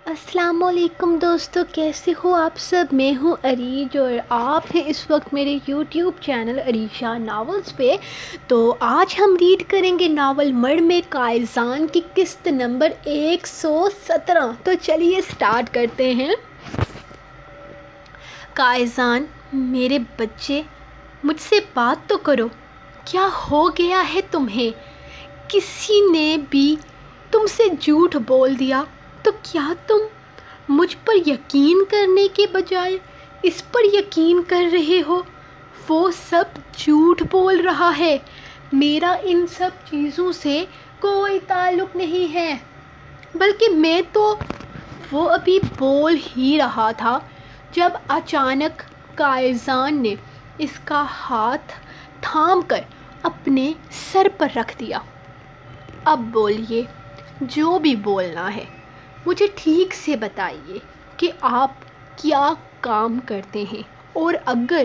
السلام علیکم دوستو، کیسے ہو آپ سب؟ میں ہوں عریج اور آپ ہیں اس وقت میرے یوٹیوب چینل عریشہ ناولز پہ۔ تو آج ہم ریڈ کریں گے ناول مڑ میں قائزان کی قسط نمبر 117۔ تو چلیے سٹارٹ کرتے ہیں۔ قائزان، میرے بچے، مجھ سے بات تو کرو۔ کیا ہو گیا ہے تمہیں؟ کسی نے بھی تم سے جھوٹ بول دیا تو کیا تم مجھ پر یقین کرنے کے بجائے اس پر یقین کر رہے ہو؟ وہ سب جھوٹ بول رہا ہے۔ میرا ان سب چیزوں سے کوئی تعلق نہیں ہے، بلکہ میں تو وہ ابھی بول ہی رہا تھا جب اچانک قائزان نے اس کا ہاتھ تھام کر اپنے سر پر رکھ دیا۔ اب بولیے، جو بھی بولنا ہے مجھے ٹھیک سے بتائیے کہ آپ کیا کام کرتے ہیں، اور اگر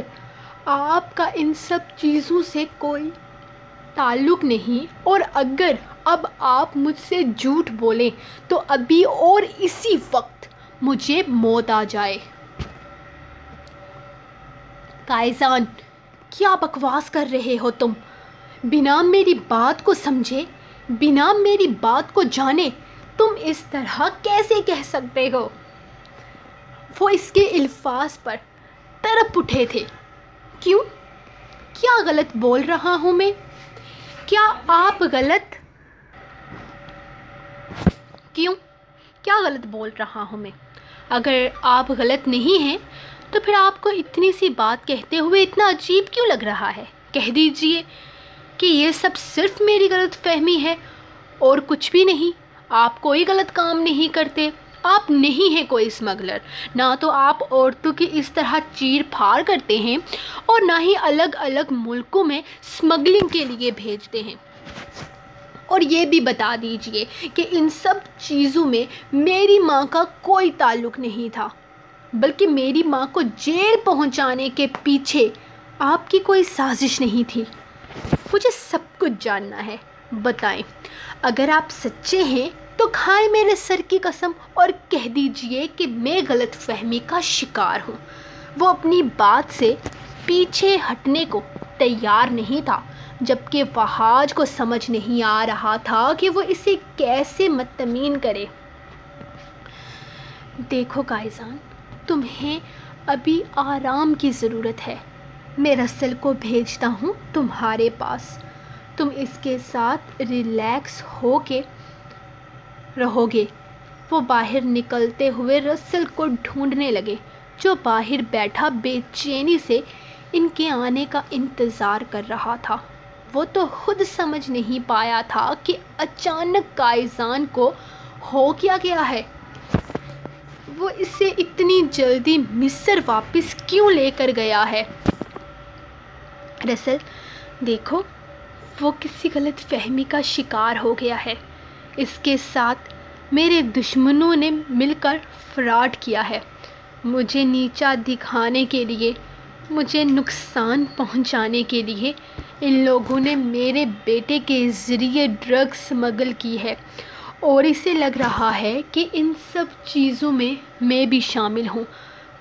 آپ کا ان سب چیزوں سے کوئی تعلق نہیں اور اگر اب آپ مجھ سے جھوٹ بولیں تو ابھی اور اسی وقت مجھے موت آ جائے۔ قائزان، کیا بکواس کر رہے ہو تم؟ بنا میری بات کو سمجھے، بنا میری بات کو جانے تم اس طرح کیسے کہہ سکتے ہو؟ وہ اس کے الفاظ پر تڑپ اٹھے تھے۔ کیوں؟ کیا غلط بول رہا ہوں میں؟ کیا آپ غلط کیوں؟ کیا غلط بول رہا ہوں میں؟ اگر آپ غلط نہیں ہیں تو پھر آپ کو اتنی سی بات کہتے ہوئے اتنا عجیب کیوں لگ رہا ہے؟ کہہ دیجئے کہ یہ سب صرف میری غلط فہمی ہے اور کچھ بھی نہیں۔ آپ کوئی غلط کام نہیں کرتے، آپ نہیں ہیں کوئی اسمگلر، نہ تو آپ عورتوں کی اس طرح چیر پھاڑ کرتے ہیں اور نہ ہی الگ الگ ملکوں میں اسمگلنگ کے لیے بھیجتے ہیں۔ اور یہ بھی بتا دیجئے کہ ان سب چیزوں میں میری ماں کا کوئی تعلق نہیں تھا، بلکہ میری ماں کو جیل پہنچانے کے پیچھے آپ کی کوئی سازش نہیں تھی۔ مجھے سب کچھ جاننا ہے، بتائیں۔ اگر آپ سچے ہیں تو کھائیں میرے سر کی قسم اور کہہ دیجئے کہ میں غلط فہمی کا شکار ہوں۔ وہ اپنی بات سے پیچھے ہٹنے کو تیار نہیں تھا، جبکہ وہاج کو سمجھ نہیں آ رہا تھا کہ وہ اسے کیسے مطمئن کرے۔ دیکھو قائزان، تمہیں ابھی آرام کی ضرورت ہے۔ میں رسل کو بھیجتا ہوں تمہارے پاس، تم اس کے ساتھ ریلیکس ہو کے رہو گے۔ وہ باہر نکلتے ہوئے رسل کو ڈھونڈنے لگے، جو باہر بیٹھا بے چینی سے ان کے آنے کا انتظار کر رہا تھا۔ وہ تو خود سمجھ نہیں پایا تھا کہ اچانک قائزان کو ہو کیا گیا ہے۔ وہ اسے اتنی جلدی مصر واپس کیوں لے کر گیا ہے؟ رسل، دیکھو، وہ کسی غلط فہمی کا شکار ہو گیا ہے۔ اس کے ساتھ میرے دشمنوں نے مل کر فراڈ کیا ہے۔ مجھے نیچا دکھانے کے لیے، مجھے نقصان پہنچانے کے لیے ان لوگوں نے میرے بیٹے کے ذریعے ڈرگ اسمگل کی ہے، اور اسے لگ رہا ہے کہ ان سب چیزوں میں بھی شامل ہوں۔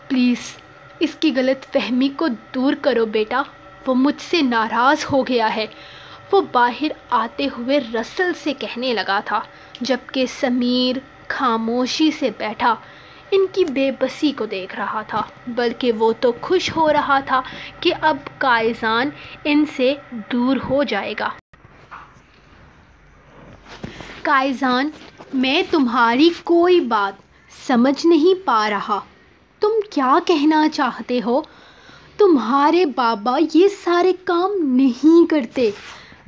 پلیز اس کی غلط فہمی کو دور کرو بیٹا، وہ مجھ سے ناراض ہو گیا ہے۔ وہ باہر آتے ہوئے رسل سے کہنے لگا تھا، جبکہ سمیر خاموشی سے بیٹھا ان کی بے بسی کو دیکھ رہا تھا، بلکہ وہ تو خوش ہو رہا تھا کہ اب قائزان ان سے دور ہو جائے گا۔ قائزان، میں تمہاری کوئی بات سمجھ نہیں پا رہا۔ تم کیا کہنا چاہتے ہو؟ تمہارے بابا یہ سارے کام نہیں کرتے،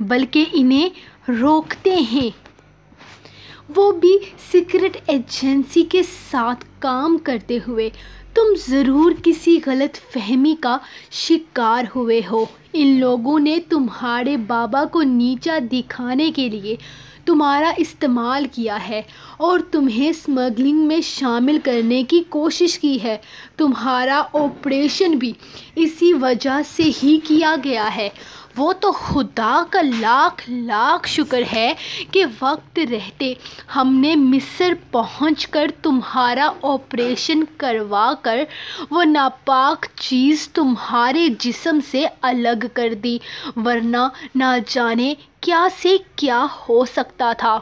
بلکہ انہیں روکتے ہیں۔ وہ بھی سیکرٹ ایجنسی کے ساتھ کام کرتے ہوئے۔ تم ضرور کسی غلط فہمی کا شکار ہوئے ہو۔ ان لوگوں نے تمہارے بابا کو نیچا دکھانے کے لیے تمہارا استعمال کیا ہے اور تمہیں اسمگلنگ میں شامل کرنے کی کوشش کی ہے۔ تمہارا آپریشن بھی اسی وجہ سے ہی کیا گیا ہے۔ وہ تو خدا کا لاکھ لاکھ شکر ہے کہ وقت رہتے ہم نے مصر پہنچ کر تمہارا آپریشن کروا کر وہ ناپاک چیز تمہارے جسم سے الگ کر دی، ورنہ نہ جانے کیا سے کیا ہو سکتا تھا۔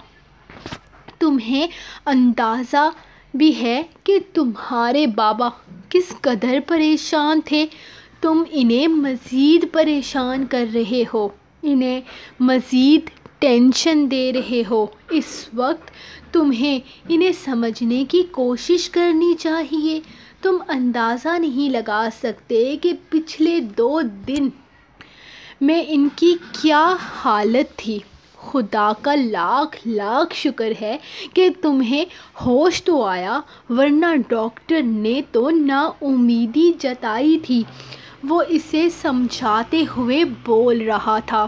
تمہیں اندازہ بھی ہے کہ تمہارے بابا کس قدر پریشان تھے۔ تم انہیں مزید پریشان کر رہے ہو، انہیں مزید ٹینشن دے رہے ہو۔ اس وقت تمہیں انہیں سمجھنے کی کوشش کرنی چاہیے۔ تم اندازہ نہیں لگا سکتے کہ پچھلے 2 دن میں ان کی کیا حالت تھی۔ خدا کا لاکھ لاکھ شکر ہے کہ تمہیں ہوش تو آیا، ورنہ ڈاکٹر نے تو نا امیدی جتائی تھی۔ وہ اسے سمجھاتے ہوئے بول رہا تھا۔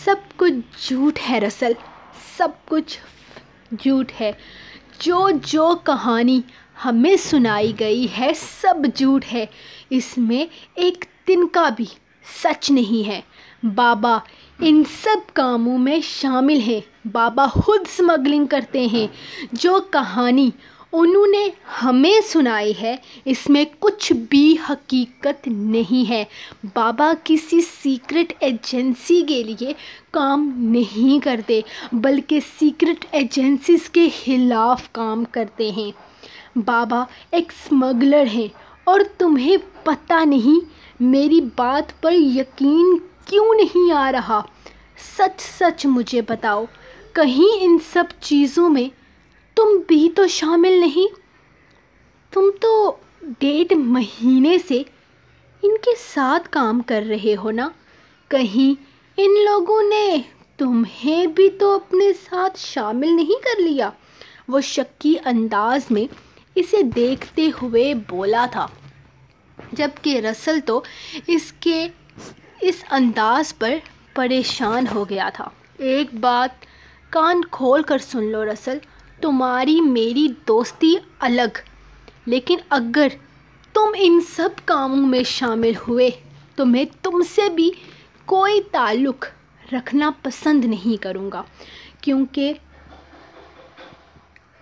سب کچھ جھوٹ ہے رسل، سب کچھ جھوٹ ہے۔ جو کہانی ہمیں سنائی گئی ہے سب جھوٹ ہے، اس میں ایک تنکا بھی سچ نہیں ہے۔ بابا ان سب کاموں میں شامل ہیں، بابا خود اسمگلنگ کرتے ہیں۔ جو کہانی انہوں نے ہمیں سنائی ہے اس میں کچھ بھی حقیقت نہیں ہے۔ بابا کسی سیکرٹ ایجنسی کے لیے کام نہیں کرتے، بلکہ سیکرٹ ایجنسیز کے خلاف کام کرتے ہیں۔ بابا ایک اسمگلر ہیں اور تمہیں پتہ نہیں میری بات پر یقین کیوں نہیں آ رہا؟ سچ سچ مجھے بتاؤ، کہیں ان سب چیزوں میں تم بھی تو شامل نہیں؟ تم تو 1.5 مہینے سے ان کے ساتھ کام کر رہے ہو نا؟ کہیں ان لوگوں نے تمہیں بھی تو اپنے ساتھ شامل نہیں کر لیا؟ وہ شکی انداز میں اسے دیکھتے ہوئے بولا تھا، جبکہ رسل تو اس انداز پر پریشان ہو گیا تھا۔ ایک بات کان کھول کر سن لو رسل، تمہاری میری دوستی الگ، لیکن اگر تم ان سب کاموں میں شامل ہوئے تو میں تم سے بھی کوئی تعلق رکھنا پسند نہیں کروں گا، کیونکہ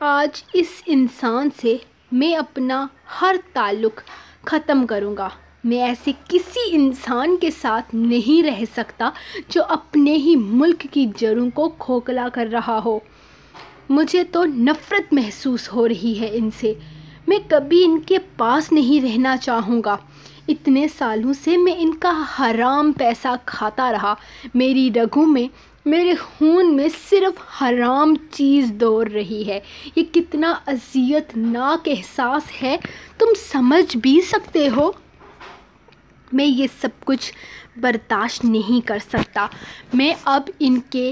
آج اس انسان سے میں اپنا ہر تعلق ختم کروں گا۔ میں ایسے کسی انسان کے ساتھ نہیں رہ سکتا جو اپنے ہی ملک کی جڑوں کو کھوکھلا کر رہا ہو۔ مجھے تو نفرت محسوس ہو رہی ہے ان سے۔ میں کبھی ان کے پاس نہیں رہنا چاہوں گا۔ اتنے سالوں سے میں ان کا حرام پیسہ کھاتا رہا۔ میری رگوں میں، میرے خون میں صرف حرام چیز دوڑ رہی ہے۔ یہ کتنا اذیت ناک احساس ہے، تم سمجھ بھی سکتے ہو؟ میں یہ سب کچھ برداشت نہیں کر سکتا۔ میں اب ان کے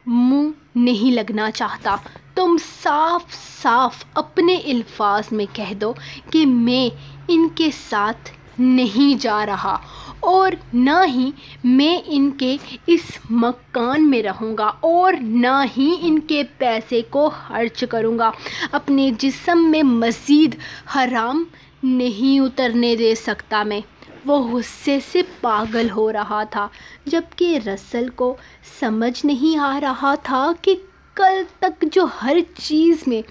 منہ نہیں لگنا چاہتا۔ تم صاف صاف اپنے الفاظ میں کہہ دو کہ میں ان کے ساتھ نہیں جا رہا، اور نہ ہی میں ان کے اس مکان میں رہوں گا، اور نہ ہی ان کے پیسے کو خرچ کروں گا۔ اپنے جسم میں مزید حرام نہیں اترنے دے سکتا میں۔ وہ غصے سے پاگل ہو رہا تھا، جبکہ رسل کو سمجھ نہیں آ رہا تھا کہ کل تک جو ہر چیز میں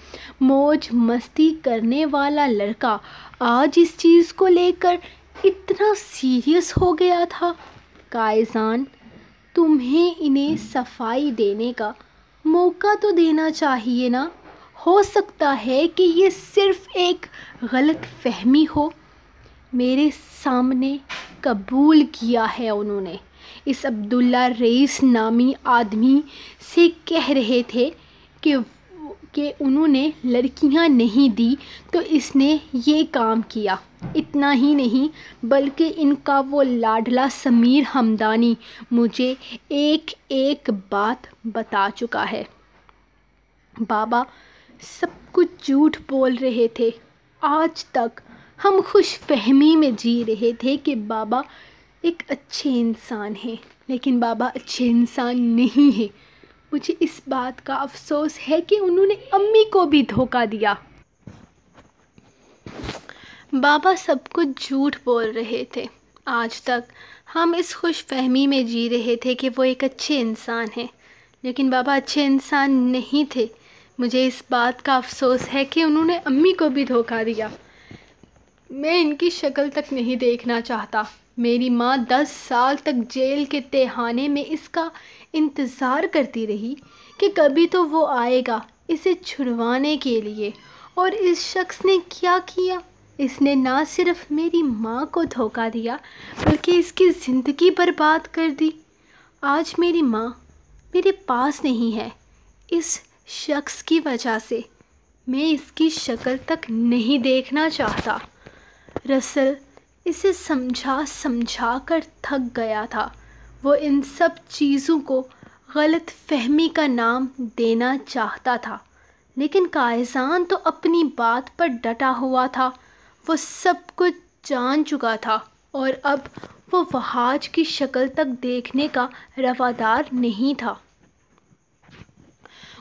موج مستی کرنے والا لڑکا آج اس چیز کو لے کر اتنا سیریس ہو گیا تھا۔ قائزان، تمہیں انہیں صفائی دینے کا موقع تو دینا چاہیے نا؟ ہو سکتا ہے کہ یہ صرف ایک غلط فہمی ہو۔ میرے سامنے قبول کیا ہے انہوں نے۔ اس عبداللہ رئیس نامی آدمی سے کہہ رہے تھے کہ انہوں نے لڑکیاں نہیں دی تو اس نے یہ کام کیا۔ اتنا ہی نہیں بلکہ ان کا وہ لاڈلا سمیر ہمدانی مجھے ایک ایک بات بتا چکا ہے۔ بابا سب کچھ جھوٹ بول رہے تھے۔ آج تک ہم خوش فہمی میں جی رہے تھے کہ بابا ایک اچھے انسان ہیں، لیکن بابا اچھے انسان نہیں ہیں۔ مجھے اس بات کا افسوس ہے کہ انہوں نے امی کو بھی دھوکہ دیا۔ بابا سب کچھ جھوٹ بول رہے تھے۔ آج تک ہم اس خوش فہمی میں جی رہے تھے کہ وہ ایک اچھے انسان ہیں، لیکن بابا اچھے انسان نہیں تھے۔ مجھے اس بات کا افسوس ہے کہ انہوں نے امی کو بھی دھوکہ دیا۔ میں ان کی شکل تک نہیں دیکھنا چاہتا۔ میری ماں 10 سال تک جیل کے تہھانے میں اس کا انتظار کرتی رہی کہ کبھی تو وہ آئے گا اسے چھڑوانے کے لیے، اور اس شخص نے کیا کیا؟ اس نے نہ صرف میری ماں کو دھوکہ دیا بلکہ اس کی زندگی برباد کر دی۔ آج میری ماں میرے پاس نہیں ہے اس شخص کی وجہ سے۔ میں اس کی شکل تک نہیں دیکھنا چاہتا۔ رسل اسے سمجھا کر تھک گیا تھا۔ وہ ان سب چیزوں کو غلط فہمی کا نام دینا چاہتا تھا، لیکن کائزان تو اپنی بات پر ڈٹا ہوا تھا۔ وہ سب کچھ جان چکا تھا اور اب وہ وہاج کی شکل تک دیکھنے کا روادار نہیں تھا۔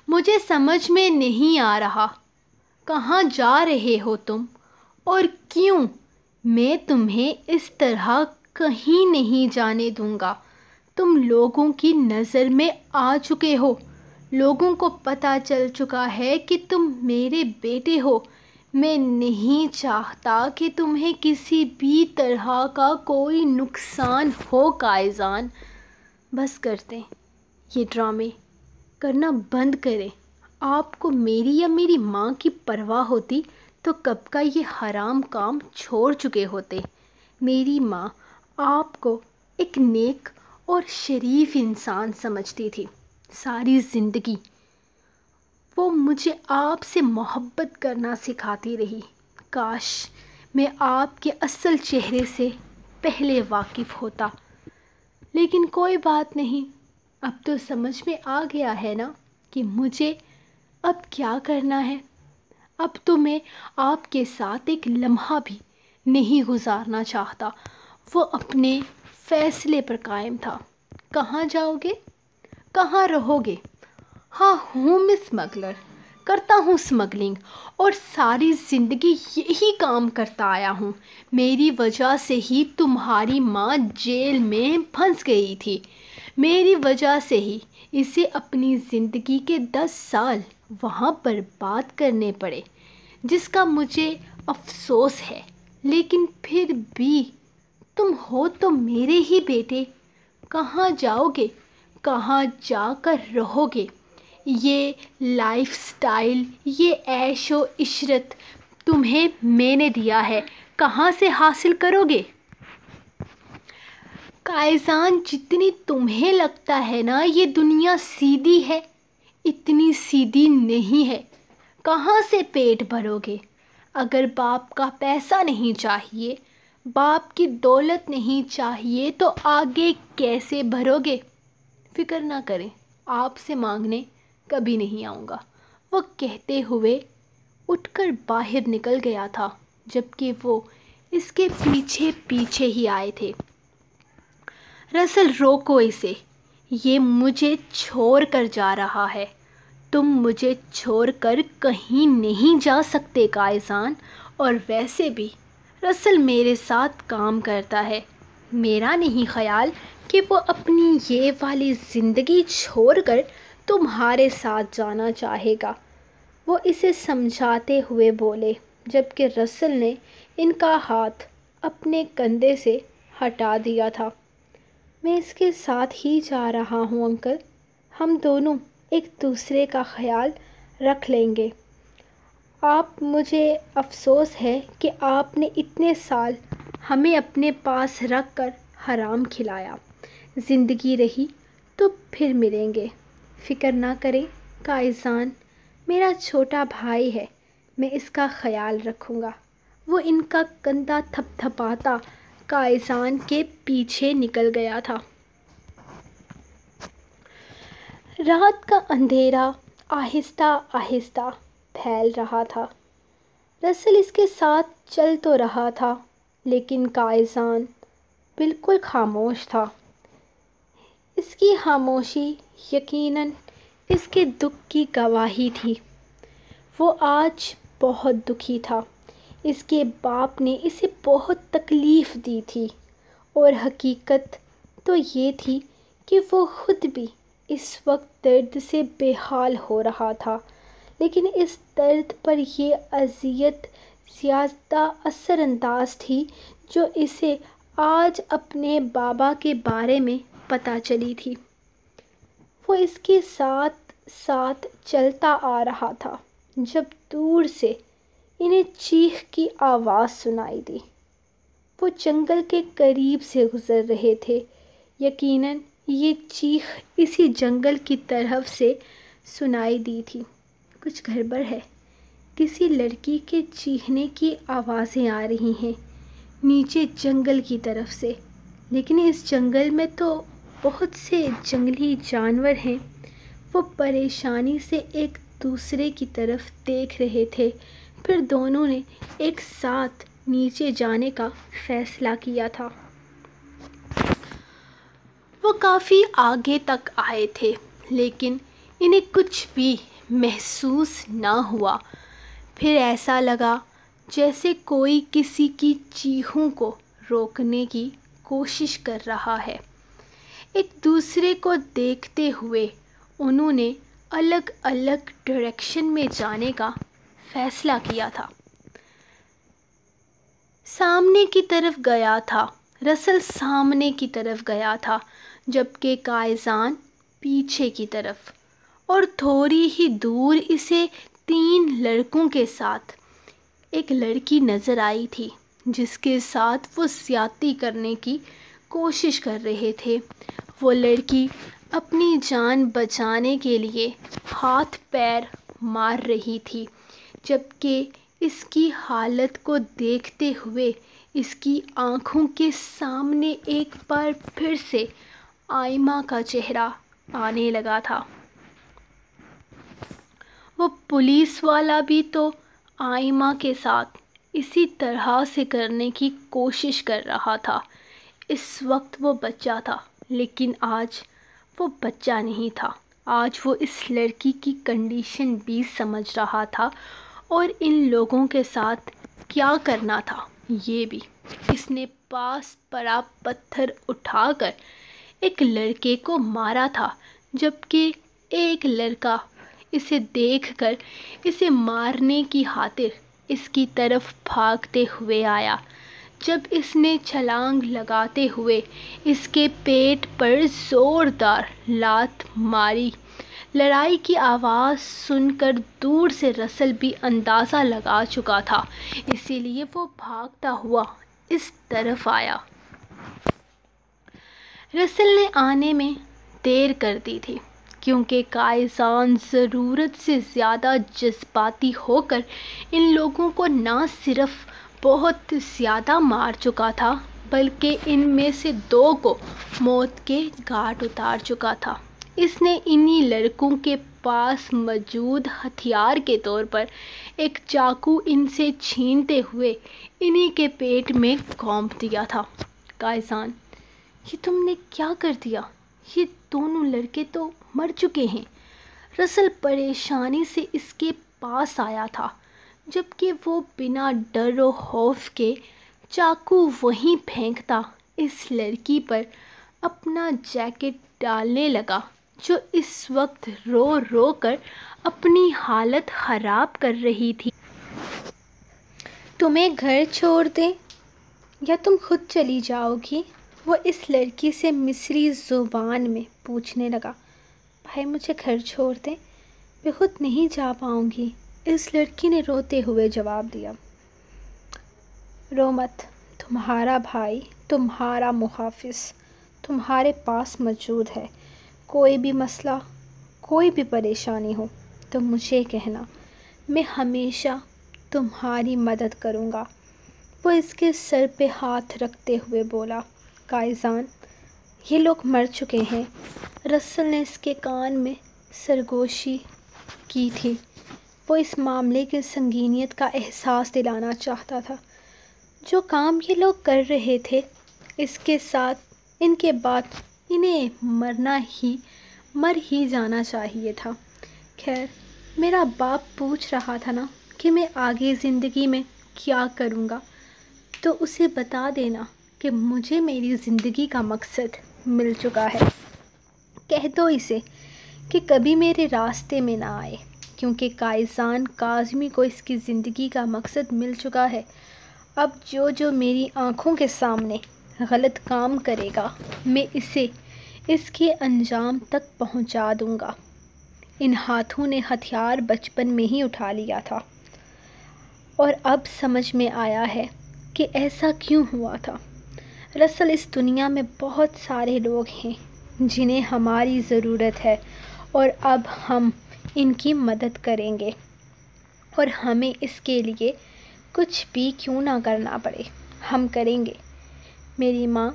مجھے سمجھ میں نہیں آ رہا، کہاں جا رہے ہو تم اور کیوں؟ میں تمہیں اس طرح کہیں نہیں جانے دوں گا۔ تم لوگوں کی نظر میں آ چکے ہو۔ لوگوں کو پتہ چل چکا ہے کہ تم میرے بیٹے ہو۔ میں نہیں چاہتا کہ تمہیں کسی بھی طرح کا کوئی نقصان ہو کائزان۔ بس کرتے یہ ڈرامے کرنا بند کریں۔ آپ کو میری یا میری ماں کی پرواہ ہوتی تو کب کا یہ حرام کام چھوڑ چکے ہوتے۔ میری ماں آپ کو ایک نیک اور شریف انسان سمجھتی تھی۔ ساری زندگی وہ مجھے آپ سے محبت کرنا سکھاتی رہی۔ کاش میں آپ کے اصل چہرے سے پہلے واقف ہوتا، لیکن کوئی بات نہیں۔ اب تو سمجھ میں آ گیا ہے نا کہ مجھے اب کیا کرنا ہے۔ اب تو میں آپ کے ساتھ ایک لمحہ بھی نہیں گزارنا چاہتا۔ وہ اپنے فیصلے پر قائم تھا۔ کہاں جاؤ گے؟ کہاں رہو گے؟ ہاں، ہوں اسمگلر، کرتا ہوں اسمگلنگ، اور ساری زندگی یہی کام کرتا آیا ہوں۔ میری وجہ سے ہی تمہاری ماں جیل میں پھنس گئی تھی۔ میری وجہ سے ہی اسے اپنی زندگی کے 10 سال وہاں برباد کرنے پڑے، جس کا مجھے افسوس ہے۔ لیکن پھر بھی تم ہو تو میرے ہی بیٹے۔ کہاں جاؤ گے؟ کہاں جا کر رہو گے؟ یہ لائف سٹائل، یہ عیش و عشرت تمہیں میں نے دیا ہے، کہاں سے حاصل کرو گے؟ کائزان، جتنی تمہیں لگتا ہے نا یہ دنیا سیدھی ہے، اتنی سیدھی نہیں ہے۔ کہاں سے پیٹ بھرو گے؟ اگر باپ کا پیسہ نہیں چاہیے، باپ کی دولت نہیں چاہیے تو آگے کیسے بھرو گے؟ فکر نہ کریں، آپ سے مانگنے کبھی نہیں آؤں گا۔ وہ کہتے ہوئے اٹھ کر باہر نکل گیا تھا، جبکہ وہ اس کے پیچھے پیچھے ہی آئے تھے۔ رسل، روکو اسے، یہ مجھے چھوڑ کر جا رہا ہے۔ تم مجھے چھوڑ کر کہیں نہیں جا سکتے کائزان، اور ویسے بھی رسل میرے ساتھ کام کرتا ہے۔ میرا نہیں خیال کہ وہ اپنی یہ والی زندگی چھوڑ کر تمہارے ساتھ جانا چاہے گا، وہ اسے سمجھاتے ہوئے بولے، جبکہ رسل نے ان کا ہاتھ اپنے کندھے سے ہٹا دیا تھا۔ میں اس کے ساتھ ہی جا رہا ہوں انکل، ہم دونوں ایک دوسرے کا خیال رکھ لیں گے۔ آپ، مجھے افسوس ہے کہ آپ نے اتنے سال ہمیں اپنے پاس رکھ کر حرام کھلایا۔ زندگی رہی تو پھر ملیں گے۔ فکر نہ کریں کائزان، میرا چھوٹا بھائی ہے، میں اس کا خیال رکھوں گا۔ وہ ان کا کندھا تھپ تھپاتا کائزان کے پیچھے نکل گیا تھا۔ رات کا اندھیرا آہستہ آہستہ پھیل رہا تھا۔ رسل اس کے ساتھ چل تو رہا تھا، لیکن کائزان بالکل خاموش تھا۔ اس کی خاموشی یقیناً اس کے دکھ کی گواہی تھی۔ وہ آج بہت دکھی تھا۔ اس کے باپ نے اسے بہت تکلیف دی تھی اور حقیقت تو یہ تھی کہ وہ خود بھی اس وقت درد سے بے حال ہو رہا تھا، لیکن اس درد پر یہ اذیت زیادہ اثر انداز تھی جو اسے آج اپنے بابا کے بارے میں پتہ چلی تھی۔ وہ اس کے ساتھ ساتھ چلتا آ رہا تھا جب دور سے انہیں چیخ کی آواز سنائی دی۔ وہ جنگل کے قریب سے گزر رہے تھے۔ یقیناً یہ چیخ اسی جنگل کی طرف سے سنائی دی تھی۔ کچھ گڑبڑ ہے، کسی لڑکی کے چیخنے کی آوازیں آ رہی ہیں نیچے جنگل کی طرف سے، لیکن اس جنگل میں تو بہت سے جنگلی جانور ہیں۔ وہ پریشانی سے ایک دوسرے کی طرف دیکھ رہے تھے، پھر دونوں نے ایک ساتھ نیچے جانے کا فیصلہ کیا تھا۔ وہ کافی آگے تک آئے تھے لیکن انہیں کچھ بھی محسوس نہ ہوا۔ پھر ایسا لگا جیسے کوئی کسی کی چیخوں کو روکنے کی کوشش کر رہا ہے۔ ایک دوسرے کو دیکھتے ہوئے انہوں نے الگ الگ ڈائریکشن میں جانے کا فیصلہ کیا تھا۔ سامنے کی طرف گیا تھا، رسل سامنے کی طرف گیا تھا، جبکہ کائزان پیچھے کی طرف، اور تھوڑی ہی دور اسے 3 لڑکوں کے ساتھ ایک لڑکی نظر آئی تھی جس کے ساتھ وہ زیادتی کرنے کی کوشش کر رہے تھے۔ وہ لڑکی اپنی جان بچانے کے لیے ہاتھ پیر مار رہی تھی، جبکہ اس کی حالت کو دیکھتے ہوئے اس کی آنکھوں کے سامنے ایک بار پھر سے آئمہ کا چہرہ آنے لگا تھا۔ وہ پولیس والا بھی تو آئمہ کے ساتھ اسی طرح سے کرنے کی کوشش کر رہا تھا۔ اس وقت وہ بچہ تھا، لیکن آج وہ بچہ نہیں تھا۔ آج وہ اس لڑکی کی کنڈیشن بھی سمجھ رہا تھا اور ان لوگوں کے ساتھ کیا کرنا تھا یہ بھی۔ اس نے پاس پڑا پتھر اٹھا کر ایک لڑکے کو مارا تھا، جبکہ ایک لڑکا اسے دیکھ کر اسے مارنے کی خاطر اس کی طرف بھاگتے ہوئے آیا۔ جب اس نے چھلانگ لگاتے ہوئے اس کے پیٹ پر زوردار لات ماری۔ لڑائی کی آواز سن کر دور سے رسل بھی اندازہ لگا چکا تھا، اسی لیے وہ بھاگتا ہوا اس طرف آیا۔ رسل نے آنے میں دیر کر دی تھی کیونکہ کائزان ضرورت سے زیادہ جذباتی ہو کر ان لوگوں کو نہ صرف بہت زیادہ مار چکا تھا بلکہ ان میں سے 2 کو موت کے گھاٹ اتار چکا تھا۔ اس نے انہی لڑکوں کے پاس موجود ہتھیار کے طور پر ایک چاقو ان سے چھینتے ہوئے انہی کے پیٹ میں گھونپ دیا تھا۔ کائزان، یہ تم نے کیا کر دیا؟ یہ دونوں لڑکے تو مر چکے ہیں۔ رسل پریشانی سے اس کے پاس آیا تھا، جبکہ وہ بنا ڈر و خوف کے چاقو وہیں پھینکتا اس لڑکی پر اپنا جیکٹ ڈالنے لگا جو اس وقت رو رو کر اپنی حالت خراب کر رہی تھی۔ تمہیں گھر چھوڑ دیں یا تم خود چلی جاؤ گی؟ وہ اس لڑکی سے مصری زبان میں پوچھنے لگا۔ بھائی مجھے گھر چھوڑ دیں، میں خود نہیں جا پاؤں گی، اس لڑکی نے روتے ہوئے جواب دیا۔ رو مت، تمہارا بھائی، تمہارا محافظ تمہارے پاس موجود ہے۔ کوئی بھی مسئلہ، کوئی بھی پریشانی ہو تو مجھے کہنا، میں ہمیشہ تمہاری مدد کروں گا۔ وہ اس کے سر پہ ہاتھ رکھتے ہوئے بولا۔ کائزان، یہ لوگ مر چکے ہیں۔ رسل نے اس کے کان میں سرگوشی کی تھی۔ وہ اس معاملے کی سنگینیت کا احساس دلانا چاہتا تھا۔ جو کام یہ لوگ کر رہے تھے، اس کے ساتھ ان کے بعد انہیں مر ہی جانا چاہیے تھا۔ خیر، میرا باپ پوچھ رہا تھا نا کہ میں آگے زندگی میں کیا کروں گا، تو اسے بتا دینا کہ مجھے میری زندگی کا مقصد مل چکا ہے۔ کہہ دو اسے کہ کبھی میرے راستے میں نہ آئے، کیونکہ قائزان کاظمی کو اس کی زندگی کا مقصد مل چکا ہے۔ اب جو میری آنکھوں کے سامنے غلط کام کرے گا، میں اسے اس کے انجام تک پہنچا دوں گا۔ ان ہاتھوں نے ہتھیار بچپن میں ہی اٹھا لیا تھا، اور اب سمجھ میں آیا ہے کہ ایسا کیوں ہوا تھا۔ دراصل اس دنیا میں بہت سارے لوگ ہیں جنہیں ہماری ضرورت ہے، اور اب ہم ان کی مدد کریں گے، اور ہمیں اس کے لیے کچھ بھی کیوں نہ کرنا پڑے، ہم کریں گے۔ میری ماں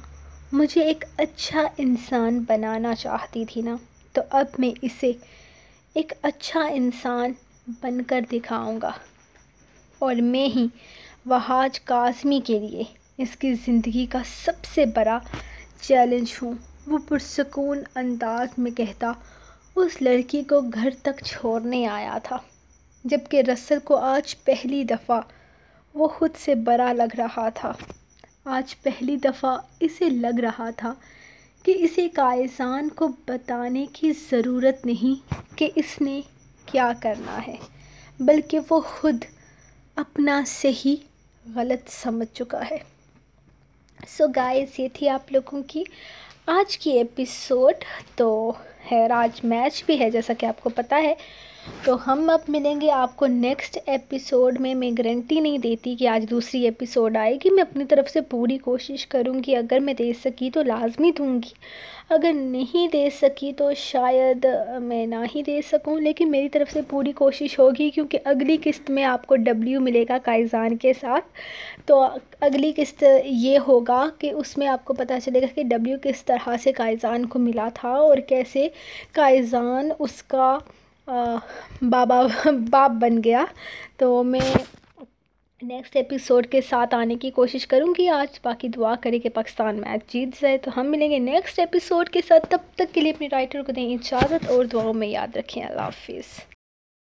مجھے ایک اچھا انسان بنانا چاہتی تھی نا، تو اب میں اسے ایک اچھا انسان بن کر دکھاؤں گا، اور میں ہی وحاج کاظمی کے لیے اس کی زندگی کا سب سے بڑا چیلنج ہوں۔ وہ پرسکون انداز میں کہتا اس لڑکی کو گھر تک چھوڑنے آیا تھا، جبکہ رسل کو آج پہلی دفعہ وہ خود سے بڑا لگ رہا تھا۔ آج پہلی دفعہ اسے لگ رہا تھا کہ اسے قائزان کو بتانے کی ضرورت نہیں کہ اس نے کیا کرنا ہے، بلکہ وہ خود اپنا صحیح غلط سمجھ چکا ہے۔ سو گائز، یہ تھی آپ لوگوں کی آج کی ایپیسوڈ۔ تو خیر آج میچ بھی ہے جیسا کہ آپ کو پتہ ہے، تو ہم اب ملیں گے آپ کو نیکسٹ ایپیسوڈ میں۔ میں گارنٹی نہیں دیتی کہ آج دوسری ایپیسوڈ آئے گی، میں اپنی طرف سے پوری کوشش کروں گی، اگر میں دے سکی تو لازمی دوں گی، اگر نہیں دے سکی تو شاید میں نہ ہی دے سکوں، لیکن میری طرف سے پوری کوشش ہوگی، کیونکہ اگلی قسط میں آپ کو ڈبلیو ملے گا قائزان کے ساتھ۔ تو اگلی قسط یہ ہوگا کہ اس میں آپ کو پتہ چلے گا کہ ڈبلیو کس طرح سے قائزان کو ملا تھا، اور کیسے قائزان اس کا باپ بن گیا۔ تو میں نیکسٹ ایپیسوڈ کے ساتھ آنے کی کوشش کروں گی آج، باقی دعا کریں کہ پاکستان میچ جیت جائے۔ تو ہم ملیں گے نیکسٹ ایپیسوڈ کے ساتھ، تب تک کے لیے اپنی رائٹر کو دیں اجازت، اور دعاؤں میں یاد رکھیں۔ اللہ حافظ۔